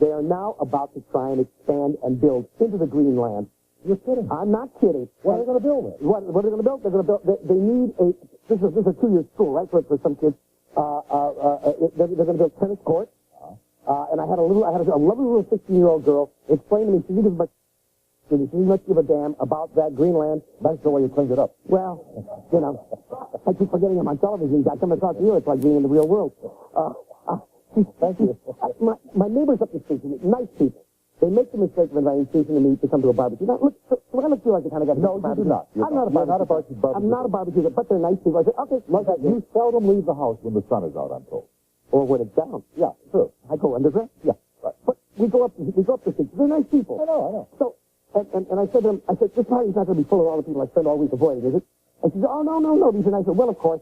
They are now about to try and expand and build into the Greenland. You're kidding. I'm not kidding. What are they going to build there? What are they going to build? They're going to build. They need a. This is a 2-year school, right? For some kids. They're going to build tennis courts. And I had a lovely little 16-year-old girl explain to me. She didn't much give a damn about that Greenland. That's the way you cleaned it up. Well, you know, I keep forgetting I'm on television. I come across you. It's like being in the real world. Thank you. My neighbors up the street, nice people. They make the mistake of inviting Susan and me to come to a barbecue. Now, look, I look feel like the kind of guy. No, you do not. I'm not a barbecue. I'm not a barbecue, but they're nice people. I say, okay, you seldom leave the house when the sun is out, I'm told. Or when it's down. Yeah, true. I go underground. Yeah, right. But we go up the street. They're nice people. I know. So, and I said to them, this party's not going to be full of all the people I spend all week avoiding, is it? And she said, oh, no. These are nice. I said, well, of course.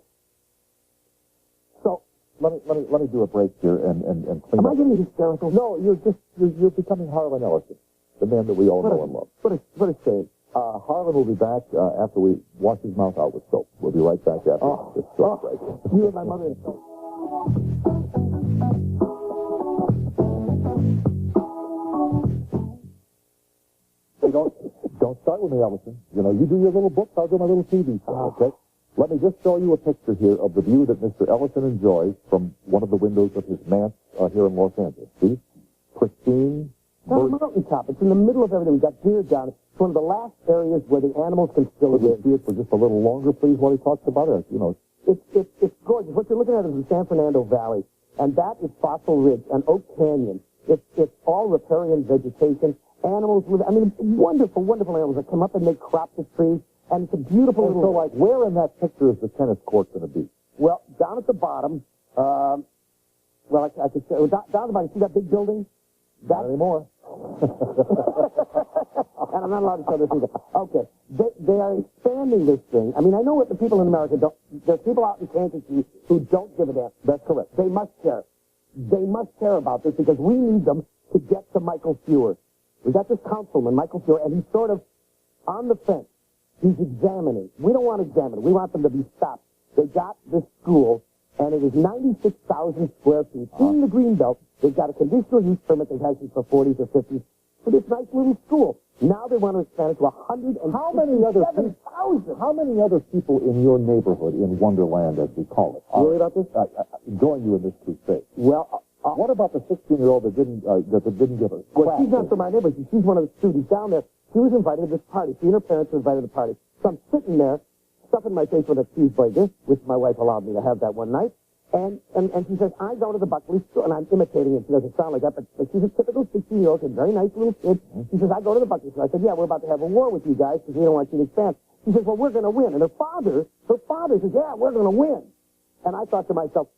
So, let me do a break here and clean am up. I getting hysterical? No, you're becoming Harlan Ellison, the man that we all know and love. What a shame. Harlan will be back after we wash his mouth out with soap. We'll be right back after this short break. You and my mother and soap. Hey, don't start with me, Ellison. You know, you do your little books, I'll do my little TV show, okay? Let me just show you a picture here of the view that Mr. Ellison enjoys from one of the windows of his manse here in Los Angeles. See? Pristine. It's on a mountaintop. It's in the middle of everything. We've got deer down. It's one of the last areas where the animals can still live. See it for just a little longer, please, while he talks about it. You know, it's gorgeous. What you're looking at is the San Fernando Valley, and that is Fossil Ridge and Oak Canyon. It's all riparian vegetation. Animals with, wonderful, wonderful animals that come up and they crop the trees, and it's a beautiful little... So, like, where in that picture is the tennis court going to be? Well, down at the bottom, I could say, down at the bottom, see that big building? Not anymore. And I'm not allowed to show this either. Okay. They are expanding this thing. I know what the people in America don't... There's people out in Kansas City who don't give a damn. That's correct. They must care. They must care about this because we need them to get to Michael Fewer. We got this councilman, Michael Fewer, and he's sort of on the fence. He's examining. We don't want to examine. We want them to be stopped. They got this school, and it is 96,000 square feet in the Greenbelt. They've got a conditional use permit they've had since the 40s or 50s for this nice little school. Now they want to expand it to 107,000. How many other people in your neighborhood, in Wonderland, as we call it, worried about this? Join you in this crusade? Well, what about the 16-year-old that didn't give a crap? Well, she's not from my neighborhood. She's one of the students down there. She was invited to this party. She and her parents were invited to the party. So I'm sitting there, stuffing my face with a cheeseburger, which my wife allowed me to have that one night. And she says, I go to the Buckley store, and I'm imitating it. She doesn't sound like that, but she's a typical 16-year-old, a very nice little kid. She says, I go to the Buckley store. I said, yeah, we're about to have a war with you guys because we don't want you to expand. She says, well, we're going to win. And her father says, yeah, we're going to win. And I thought to myself,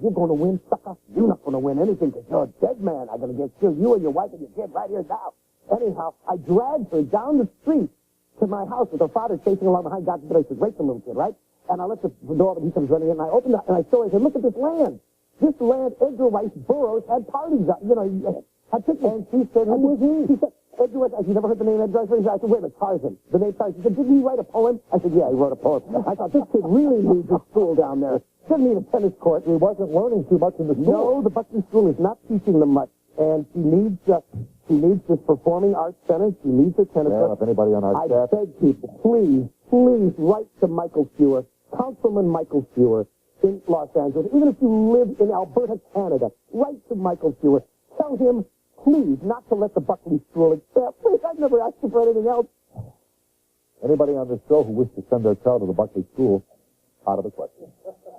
you're going to win, sucker? You're not going to win anything because you're a dead man. I'm going to get killed, you and your wife and your kid right here now. Anyhow, I dragged her down the street to my house with her father chasing along behind. God forbid I should rape the little kid, right? And I let the door open, he comes running in, and I opened it, and I saw it, I said, look at this land. This land, Edgar Rice Burroughs had parties, had picnics. And she said, who was he? She said, Edgar Rice, you never heard the name Edgar Rice? I said, wait a minute, Tarzan. The name Tarzan. She said, didn't he write a poem? I said, yeah, he wrote a poem. I thought, this kid really needs a school down there. Doesn't need a tennis court. He wasn't learning too much in the school. No, the Buckley School is not teaching them much. And she needs this performing arts center. She needs a tennis court. If anybody on our staff... I beg people, please write to Michael Fewer, Councilman Michael Fewer in Los Angeles. Even if you live in Alberta, Canada, write to Michael Fewer. Tell him, please, not to let the Buckley School expand. Please, I've never asked you for anything else. Anybody on this show who wishes to send their child to the Buckley School, out of the question.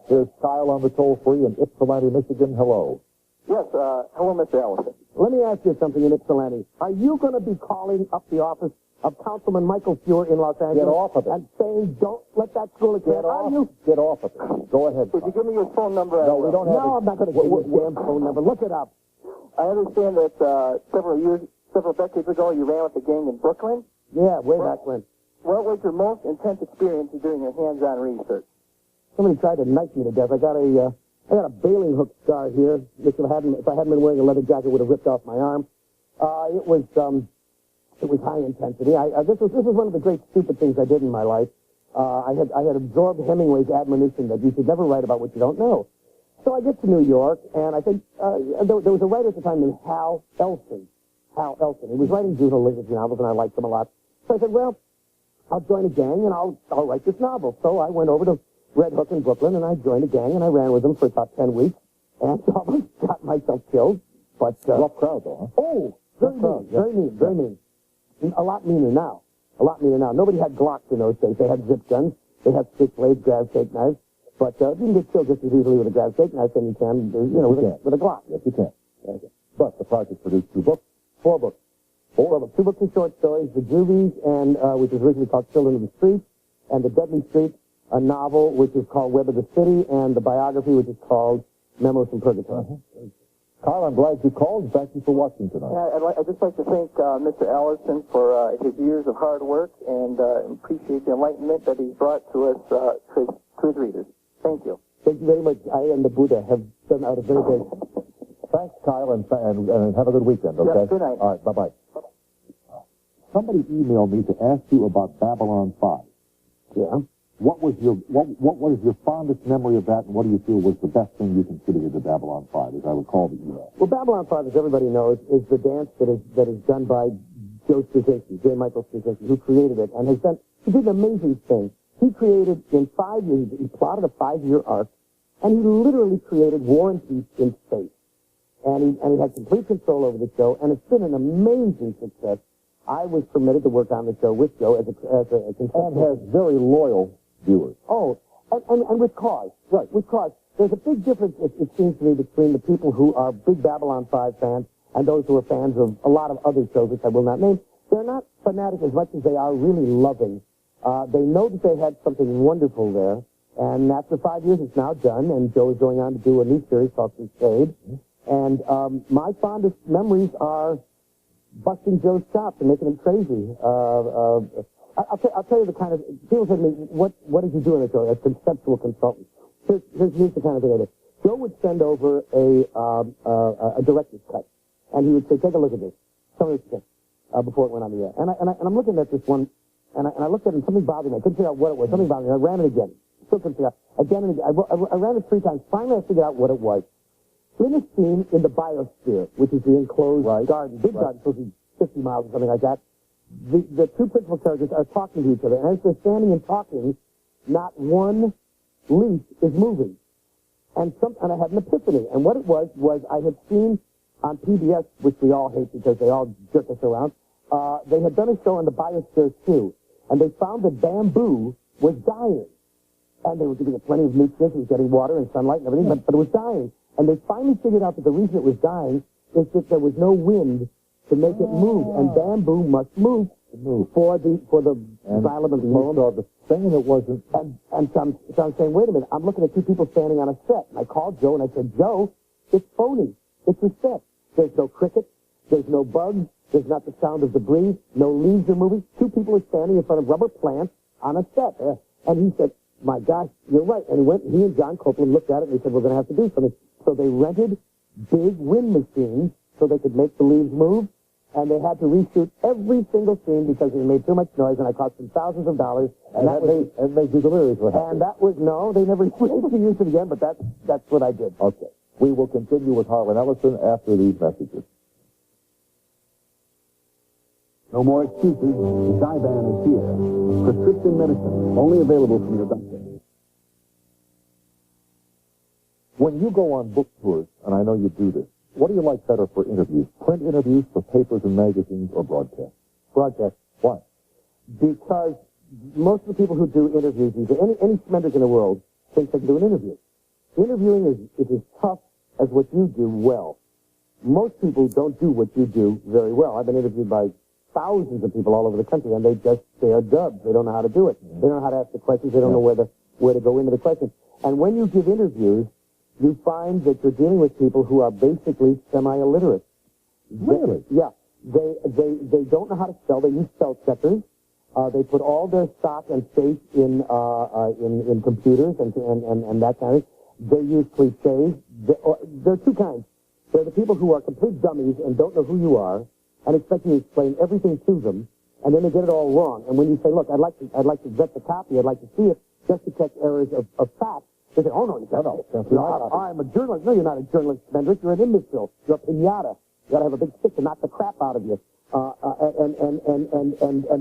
Here's Kyle on the toll-free in Ypsilanti, Michigan. Hello. Yes, hello, Mr. Ellison. Let me ask you something in Ypsilanti. Are you going to be calling up the office of Councilman Michael Fewer in Los Angeles? Get off of it. And saying, don't let that school expand? Get off of it. Go ahead. Would you give me your phone number? No, we don't have No, I'm not going to give you your damn phone number. Look it up. I understand that several decades ago, you ran with a gang in Brooklyn. Yeah, way back when. What was your most intense experience in doing your hands-on research? Somebody tried to knife me to death. I got a baling hook scar here, which if I hadn't been wearing a leather jacket, would have ripped off my arm. It was high intensity. This was one of the great stupid things I did in my life. I had absorbed Hemingway's admonition that you should never write about what you don't know. So I get to New York, and I think there was a writer at the time named Ellison. He was writing juvenile literature novels, and I liked them a lot. So I said, well, I'll join a gang, and I'll write this novel. So I went over to Red Hook in Brooklyn, and I joined a gang, and I ran with them for about 10 weeks, and almost got myself killed. But rough crowd, though, huh? Oh, very mean. A lot meaner now. Nobody had Glocks in those days. They had zip guns. They had switchblades, grab steak knives. But you can get killed just as easily with a grab steak knife than you can, with a Glock. Yes, you can. Okay. But the project produced four books. Two books of short stories, The Juvies, and which was originally called Children of the Street, and The Deadly Street, a novel which is called Web of the City, and the biography which is called Memos from Purgatory. Carl, I'm glad you called. Thank you for watching tonight. I'd just like to thank Mr. Ellison for his years of hard work and appreciate the enlightenment that he's brought to us, to his readers. Thank you. Thank you very much. I and the Buddha have done out a very great. Thanks, Kyle, and have a good weekend, okay? Yes, good night. All right, bye-bye. Somebody emailed me to ask you about Babylon 5. Yeah. What was your fondest memory of that, and what do you feel was the best thing you contributed to Babylon 5, as I recall the email? Well, Babylon 5, as everybody knows, is the dance that is done by J. Michael Straczynski, who created it, and he did an amazing thing. He created, in 5 years, he plotted a 5-year arc, and he literally created War and Peace in space. And he had complete control over the show, and it's been an amazing success. I was permitted to work on the show with Joe as a contestant. And has very loyal viewers. Oh, and with cause. Right, with cause. There's a big difference, it seems to me, between the people who are big Babylon 5 fans and those who are fans of a lot of other shows, which I will not name. They're not fanatic as much as they are really loving. They know that they had something wonderful there, and after 5 years, it's now done, and Joe is going on to do a new series called Crusade. And my fondest memories are busting Joe's chops and making him crazy. I'll tell you the kind of, people say to me, what did you do in the show as conceptual consultant? Here's the kind of thing I did. Joe would send over a director's cut, and he would say, take a look at this. Tell me what you think, before it went on the air. And I'm looking at this one, and I looked at it, and something bothered me. I couldn't figure out what it was. Something bothered me. I ran it again. Still couldn't figure out. Again and again. I ran it 3 times. Finally, I figured out what it was. In a scene in the biosphere, which is the enclosed garden, big garden, supposed to be 50 miles or something like that, the two principal characters are talking to each other. And as they're standing and talking, not one leaf is moving. And I had an epiphany. And what it was I had seen on PBS, which we all hate because they all jerk us around, they had done a show on the biosphere too. And they found that bamboo was dying. And they were giving it plenty of nutrients, it was getting water and sunlight and everything, but it was dying. And they finally figured out that the reason it was dying is that there was no wind to make it move, and bamboo must move for the xylem and the poem. So the thing that wasn't... And so I'm saying, wait a minute, I'm looking at 2 people standing on a set. And I called Joe and I said, Joe, it's phony. It's a set. There's no crickets. There's no bugs. There's not the sound of the breeze. No leaves are moving. 2 people are standing in front of rubber plants on a set. And he said, my gosh, you're right. And he and John Copeland looked at it and they said, we're going to have to do something. So they rented big wind machines so they could make the leaves move, and they had to reshoot every single scene because they made too much noise, and I cost them thousands of dollars. And that made you delirious. And that was, no, they never used it again, but that's what I did. Okay. We will continue with Harlan Ellison after these messages. No more excuses. The Zyban is here. Prescription medicine, only available from your doctor. When you go on book tours, and I know you do this, what do you like better for interviews? Print interviews for papers and magazines or broadcast? Broadcast. Why? Because most of the people who do interviews, any schmenders in the world, think they can do an interview. Interviewing is as tough as what you do well. Most people don't do what you do very well. I've been interviewed by thousands of people all over the country, and they are dubs. They don't know how to do it. They don't know how to ask the questions. They don't know where to go into the questions. And when you give interviews, you find that you're dealing with people who are basically semi-illiterate. Really? Yeah. They don't know how to spell. They use spell checkers. They put all their stock and faith in computers and that kind of thing. They use cliches. There are 2 kinds. There are the people who are complete dummies and don't know who you are and expect you to explain everything to them, and then they get it all wrong. And when you say, look, I'd like to vet the copy, I'd like to see it, just to catch errors of fact, They say, oh, no, you can't. I'm a journalist. No, you're not a journalist, Mendrich. You're an imbecile. You're a pinata. You got to have a big stick to knock the crap out of you. And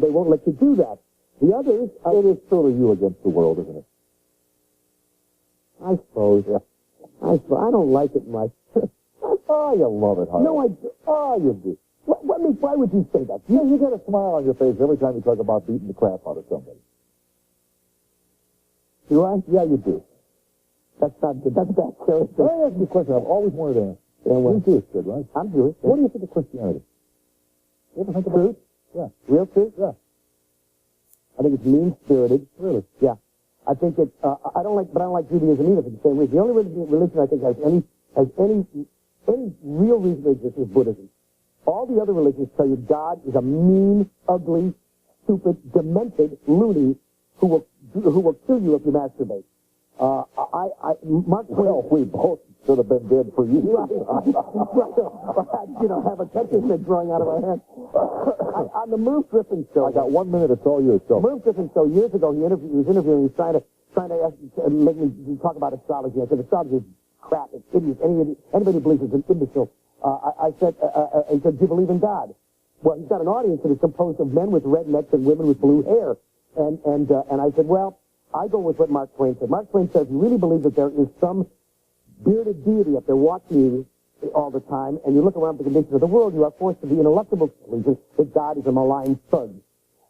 they won't let you do that. The others... it is truly you against the world, isn't it? I suppose. Yeah. I don't like it much. Oh, you love it, Harlan. No, I do. Oh, you do. Why would you say that? You get a smile on your face every time you talk about beating the crap out of somebody. Do I? Yeah, you do. That's not good. That's bad character. Let me ask you a question I've always wanted to ask. Yeah, well, You're Jewish, kid, right? I'm Jewish. What do you think of Christianity? You ever think about Truth? Yeah. Real truth? Yeah. I think it's mean-spirited. Really? Yeah. I think it, I don't like Judaism either for the same reason. The only religion I think has any real reason to exist is Buddhism. All the other religions tell you God is a mean, ugly, stupid, demented loony who will kill you if you masturbate. Mark Twain. Well, we both should have been dead for you. Have a catcher's mitt growing out of our head. On the Merv Griffin show. I got 1 minute. It's all yours. So. Merv Griffin show years ago. He was interviewing. He was trying to make me talk about astrology. I said astrology is crap. It's idiot. Anybody who believes it's an imbecile. I said, he said, do you believe in God? Well, he's got an audience that is composed of men with red necks and women with blue hair. And I said, well, I go with what Mark Twain said. Mark Twain says, you really believe that there is some bearded deity up there watching you all the time, and you look around the conditions of the world, you are forced to the ineluctable conclusion that God is a malign thug.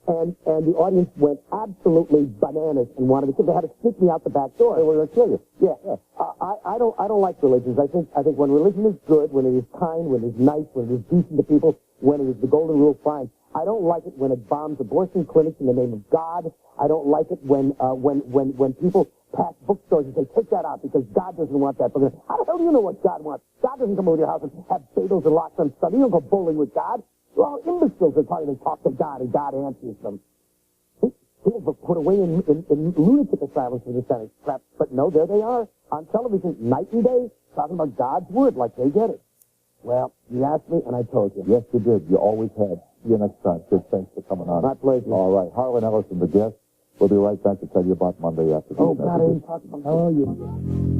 And the audience went absolutely bananas and wanted to. They had to sneak me out the back door. They were going to kill you. Yeah. I don't like religions. I think when religion is good, when it is kind, when it is nice, when it is decent to people, when it is the golden rule, fine. I don't like it when it bombs abortion clinics in the name of God. I don't like it when people pass bookstores and say, take that out because God doesn't want that. How the hell do you know what God wants? God doesn't come over to your house and have bagels and lox on Sunday. You don't go bowling with God. They're all imbeciles that probably talk to God and God answers them. People were put away in lunatic asylums for this kind of crap. But no, there they are on television night and day talking about God's word like they get it. Well, you asked me and I told you. Yes, you did. You always have. See you next time, kid. Thanks for coming on. My pleasure. All right. Harlan Ellison, the guest. We'll be right back to tell you about Monday afternoon. Oh, God, I didn't talk about that. Oh, you.